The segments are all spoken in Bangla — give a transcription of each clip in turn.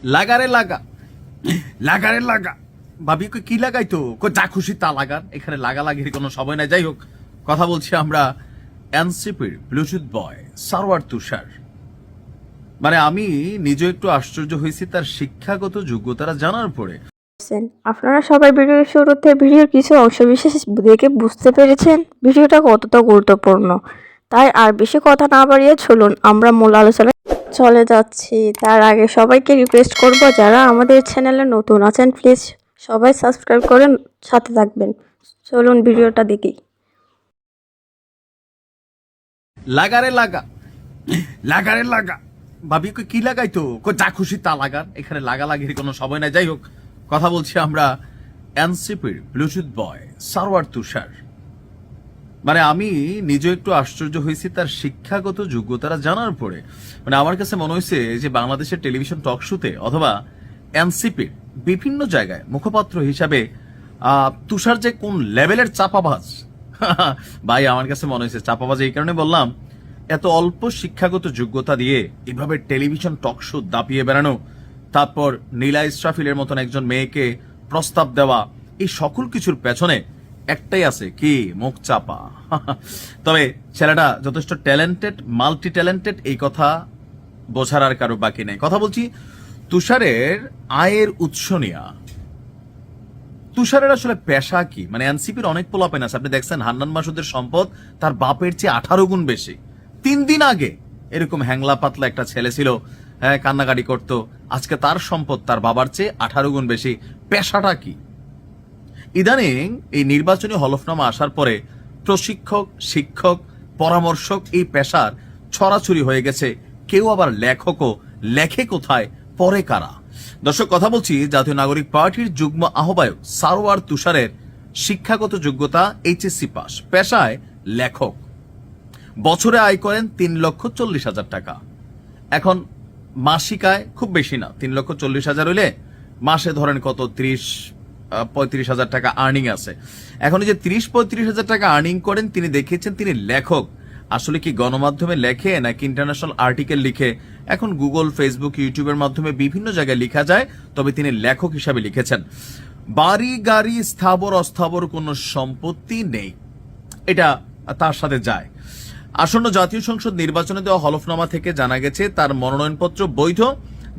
লাগারে লাগা, লাগারে লাগা। ভাবি কই কি লাগাইতো? কই যা খুশি তা লাগান, এখানে লাগালাগির কোনো সময় নাই। যাই হোক, কথা বলছি আমরা এনসিপির ব্লুটুথ বয় সারওয়ার তুষার। মানে আমি নিজে একটু আশ্চর্য হয়েছি তার শিক্ষাগত যোগ্যতারা জানার পরে। আপনারা সবাই ভিডিওর শুরুতে ভিডিওর কিছু অংশবিশেষ দেখে বুঝতে পেরেছেন ভিডিওটা কতটা গুরুত্বপূর্ণ। তাই আর বেশি কথা না বাড়িয়ে চলুন আমরা মূল আলোচনায় চলে যাচ্ছি। তার আগে সবাইকে রিকোয়েস্ট করব, যারা আমাদের চ্যানেলে নতুন আছেন প্লিজ সবাই সাবস্ক্রাইব করে সাথে থাকবেন। চলুন ভিডিওটা দেখি। লাগারে লাগা, লাগারে লাগা। ভাবি কই কি লাগাইতো? কই যা খুশি তা লাগান, এখানে লাগালাগির কোনো সময় নাই। যাই হোক, কথা বলছি আমরা এনসিপির ব্লুটুথ বয় সারওয়ার তুষার। মানে আমি নিজে একটু আশ্চর্য হয়েছি তার শিক্ষাগত যোগ্যতারা জানার পরে। মানে আমার কাছে মনে হয়েছে যে বাংলাদেশের টেলিভিশন টক শোতে অথবা এনসিপির বিভিন্ন জায়গায় মুখপাত্র হিসাবে তুষার যে কোন লেভেলের চাপাবাজ ভাই, আমার কাছে মনে হয়েছে চাপাবাজ। এই কারণে বললাম, এত অল্প শিক্ষাগত যোগ্যতা দিয়ে এভাবে টেলিভিশন টক শো দাপিয়ে বেড়ানো, তারপর নীলা ইসরাফিলের মতন একজন মেয়েকে প্রস্তাব দেওয়া, এই সকল কিছুর পেছনে একটাই আছে, কি? মুখ চাপা। তবে ছেলেটা যথেষ্ট ট্যালেন্টেড, মাল্টি ট্যালেন্টেড, এই কথা বোঝার আর কারো বাকি নেই। কথা বলছি তুষারের আয়ের উৎস নিয়া। তুষারের আসলে পেশা কি? মানে এনসিপির অনেক পোলাপেন আছে, আপনি দেখছেন হান্নান মাসুদের সম্পদ তার বাপের চেয়ে 18 গুণ বেশি। 3 দিন আগে এরকম হ্যাংলা পাতলা একটা ছেলে ছিল, হ্যাঁ, কান্নাকাটি করতো। আজকে তার সম্পদ তার বাবার চেয়ে 18 গুণ বেশি। পেশাটা কি? ইদানিং এই নির্বাচনী হলফনামা আসার পরে প্রশিক্ষক, শিক্ষক, পরামর্শক এই পেশার ছড়াছড়ি হয়ে গেছে। কেউ আবার লেখকও, লেখে কোথায়, পরে কারা? দর্শক, কথা বলছি জাতীয় নাগরিক পার্টির যুগ্ম আহ্বায়ক সারওয়ার তুষারের শিক্ষাগত যোগ্যতা এইচএসসি পাস, পেশায় লেখক, বছরে আয় করেন 3,40,000 টাকা। এখন মাসিক আয় খুব বেশি না, 3,40,000 হইলে মাসে ধরেন কত, 30-35,000 টাকা আর্নিং আছে। এখন এই যে 30-35,000 টাকা আর্নিং করেন, তিনি দেখিয়েছেন তিনি লেখক। আসলে কি গণমাধ্যমে লেখে নাকি ইন্টারন্যাশনাল আর্টিকেল লিখে? এখন গুগল, ফেসবুক, ইউটিউবের মাধ্যমে বিভিন্ন জায়গায় লেখা যায়, তবে তিনি লেখক হিসাবে লিখেছেন। বাড়ি গাড়ি স্থাবর অস্থাবর কোনো সম্পত্তি নেই, এটা তার সাথে যায়। আসন্ন জাতীয় সংসদ নির্বাচনে দেওয়া হলফনামা থেকে জানা গেছে তার মনোনয়নপত্র বৈধ।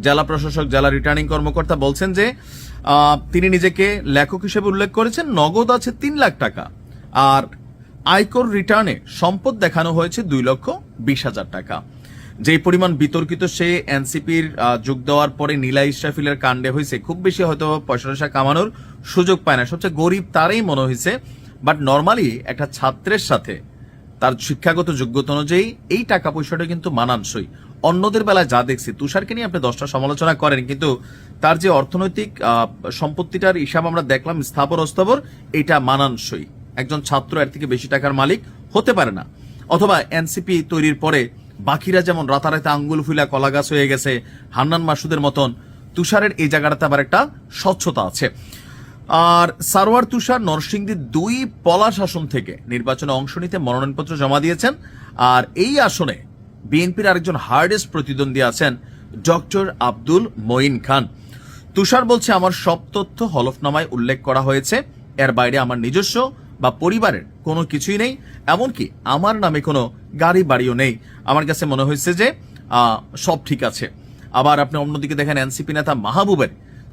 জেলা প্রশাসক, জেলা রিটার্নিং কর্মকর্তা বলছেন যে তিনি নিজেকে লেখক হিসেবে উল্লেখ করেছেন। নগদ আছে 3 লাখ টাকা, আর আয়কর রিটার্নে সম্পদ দেখানো হয়েছে 2,20,000 টাকা। যে পরিমাণ বিতর্কিত সে এনসিপির যোগ দেওয়ার পরে নীলা ইসরাফিলের কাণ্ডে হয়েছে, খুব বেশি হয়তো পয়সা টয়সা কামানোর সুযোগ পায় না, সবচেয়ে গরিব তারই মনে হয়েছে। বাট নর্মালি একটা ছাত্রের সাথে তার শিক্ষাগত যোগ্যতা অনুযায়ী এই টাকা পয়সাটা কিন্তু মানানসই। অন্যদের বেলায় যা দেখছি, তুষারকে নিয়ে আপনি 10টা সমালোচনা করেন, কিন্তু তার যে অর্থনৈতিক সম্পত্তিটার হিসাব আমরা দেখলাম, স্থাবর অস্থাবর, এটা মানানসই। একজন ছাত্র এর থেকে বেশি টাকার মালিক হতে পারে না। অথবা এনসিপি তৈরির পরে বাকিরা যেমন রাতারাতি আঙ্গুল ফুলা কলা গাছ হয়ে গেছে হান্নান মাসুদের মতন, তুষারের এই জায়গাটাতে আবার একটা স্বচ্ছতা আছে। আর সারওয়ার তুষার নরসিংদী 2 পলাশ আসন থেকে নির্বাচনে অংশ নিতে মনোনয়নপত্র জমা দিয়েছেন। আর এই আসনে বিএনপির আরেকজন হার্ডেস্ট প্রতিদ্বন্দ্বী আছেন ডক্টর আব্দুল মঈন খান। তুষার বলছে, আমার সব তথ্য হলফনামায় উল্লেখ করা হয়েছে, এর বাইরে আমার নিজস্ব বা পরিবারের কোনো কিছুই নেই, এমনকি আমার নামে কোনো গাড়ি বাড়িও নেই। আমার কাছে মনে হয়েছে যে সব ঠিক আছে। আবার আপনি অন্যদিকে দেখেন এনসিপি নেতা মাহবুবের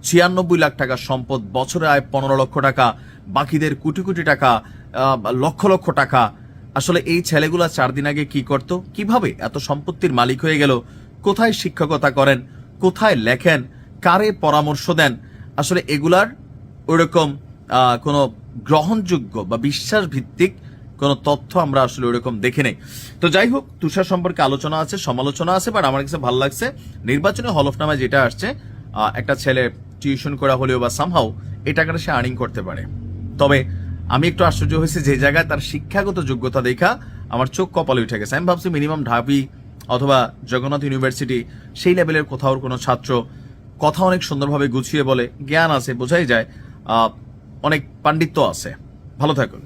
96 লাখ টাকা সম্পদ, বছরে আয় 15 লক্ষ টাকা, বাকিদের কোটি কোটি টাকা, লক্ষ লক্ষ টাকা। আসলে এই ছেলেগুলা 4 দিন আগে কি করত, কিভাবে এত সম্পত্তির মালিক হয়ে গেল? কোথায় শিক্ষকতা করেন, কোথায় লেখেন, কারে পরামর্শ দেন? আসলে এগুলার ওইরকম কোনো গ্রহণযোগ্য বা বিশ্বাস ভিত্তিক কোনো তথ্য আমরা আসলে ওইরকম দেখে নেই। তো যাই হোক, তুষার সম্পর্কে আলোচনা আছে, সমালোচনা আছে, বাট আমার কাছে ভালো লাগছে নির্বাচনী হলফনামায় যেটা আসছে, একটা ছেলে টিউশন করা হলেও বা সামহাও এই টাকাটা সে আর্নিং করতে পারে। তবে আমি একটু আশ্চর্য হয়েছি যে জায়গায় তার শিক্ষাগত যোগ্যতা দেখা আমার চোখ কপালে উঠে গেছে। আমি ভাবছি মিনিমাম ঢাবি অথবা জগন্নাথ ইউনিভার্সিটি সেই লেভেলের কোথাও কোনো ছাত্র, কথা অনেক সুন্দরভাবে গুছিয়ে বলে, জ্ঞান আছে, বোঝাই যায়, অনেক পাণ্ডিত্য আছে। ভালো থাকুন।